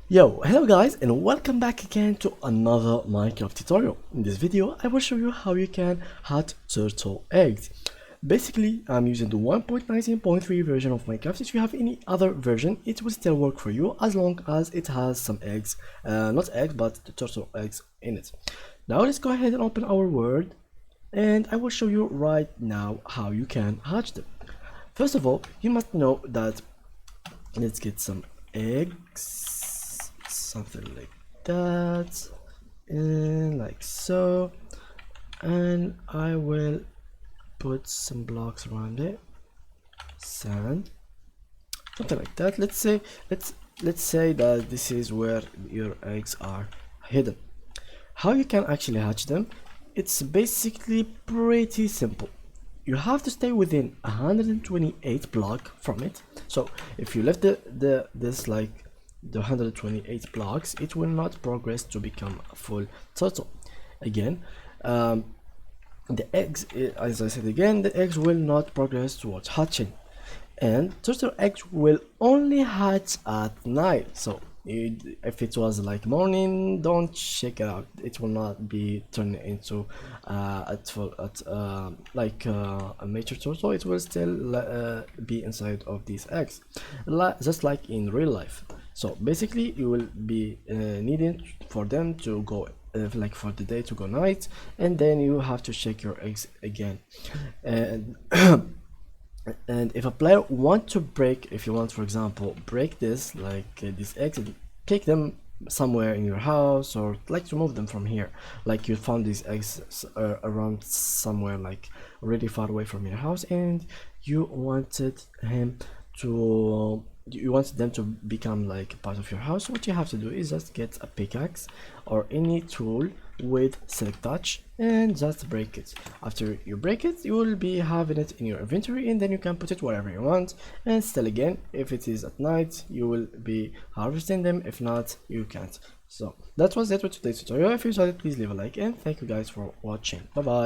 Yo, hello guys and welcome back again to another Minecraft tutorial. In this video I will show you how you can hatch turtle eggs. Basically I'm using the 1.19.3 version of Minecraft. If you have any other version it will still work for you as long as it has some eggs, not eggs but the turtle eggs in it. Now let's go ahead and open our world and I will show you right now how you can hatch them. First of all, you must know that let's get some eggs, something like that, and like so, and I will put some blocks around it, sand, something like that. Let's say that this is where your eggs are hidden. How you can actually hatch them? It's basically pretty simple. You have to stay within 128 block from it. So if you left this like the 128 blocks, it will not progress to become a full turtle. Again, the eggs, as I said again, the eggs will not progress towards hatching, and turtle eggs will only hatch at night. So if it was like morning, don't check it out. It will not be turned into a mature turtle. It will still be inside of these eggs, just like in real life. So basically you will be needing for them to go like for the day to go night, and then you have to check your eggs again. And and if a player want to break, if you want for example break this like these eggs and pick them somewhere in your house, or like to move them from here, like you found these eggs around somewhere like really far away from your house, and you wanted him to you want them to become like part of your house, what you have to do is just get a pickaxe or any tool with select touch and just break it. After you break it, you will be having it in your inventory, and then you can put it wherever you want. And still again, if it is at night, you will be harvesting them. If not, you can't. So that was it with today's tutorial. If you enjoyed it, please leave a like, and thank you guys for watching. Bye bye.